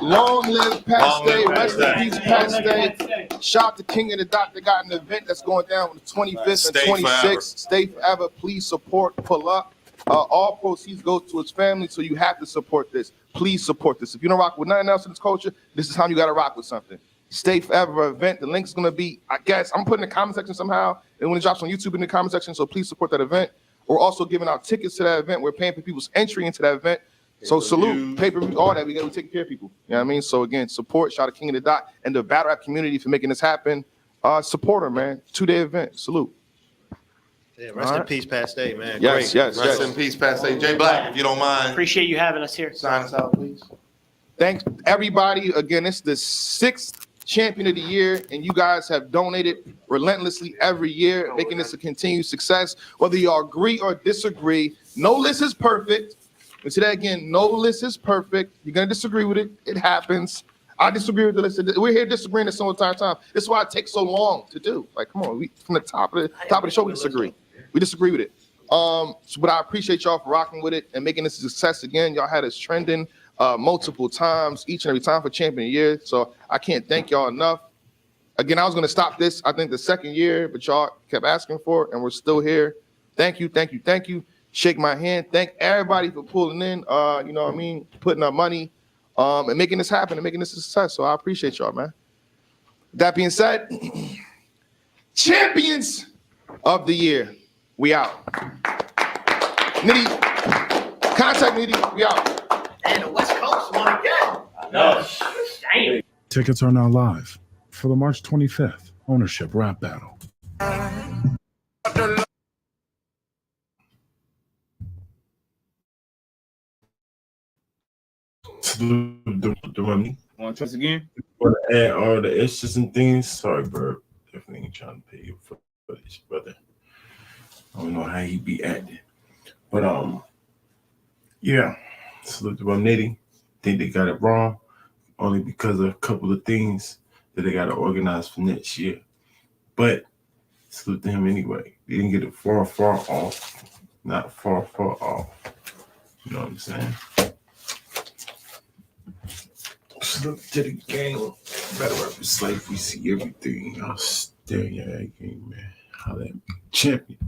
Long live Pat Long Stay. live Pat Rest in peace, Pat Stay. Shout out to King of the Doctor. Got an event that's going down on the 25th and Stay 26th. forever. Stay forever. Please support. Pull up. All proceeds go to his family, so you have to support this. Please support this. If you don't rock with nothing else in this culture, this is how you got to rock with something. Stay Forever event. The link's going to be, I guess, I'm putting in the comment section somehow. And when it drops on YouTube in the comment section, so please support that event. We're also giving out tickets to that event. We're paying for people's entry into that event. So salute, pay-per-view, all that. We got to take care of people. You know what I mean? So again, support, shout out King of the Dot and the battle rap community for making this happen. Support her, man. 2-day event. Salute. Yeah, rest in peace, Pat Stay, man. Yes, Great. yes, Rest yes. in peace, Pastor Jay Black, if you don't mind. Appreciate you having us here. Sign us out, please. Thanks, everybody. Again, it's the 6th champion of the year, and you guys have donated relentlessly every year, making this a continued success. Whether you agree or disagree, no list is perfect. And say that again, no list is perfect. You're gonna disagree with it. It happens. I disagree with the list. We're here disagreeing this whole entire time. This is why it takes so long to do. Like, come on, we from the top of the show, we disagree. We disagree with it. But I appreciate y'all for rocking with it and making this a success again. Y'all had us trending multiple times, each and every time for Champion of the Year. So I can't thank y'all enough. Again, I was gonna stop this, I think the 2nd year, but y'all kept asking for it, and we're still here. Thank you, thank you, thank you. Shake my hand. Thank everybody for pulling in, you know what I mean, putting up money, and making this happen and making this a success. So I appreciate y'all, man. That being said, champions of the year, we out. Nitty, contact Nitty, we out. And the West Coast won again. No, damn. Tickets are now live for the March 25th Ownership Rap Battle. The Want to test again? Want to add all the extras and things? Sorry, bro. Definitely ain't trying to pay you for this, brother. I don't know how he be acting, but yeah. Salute to Nitty. Think they got it wrong, only because of a couple of things that they got to organize for next year. But salute to him anyway. They didn't get it far off. Not far off. You know what I'm saying? Salute to the game. Better rap is life. We see everything. I'll stare at that game, man. How that champion.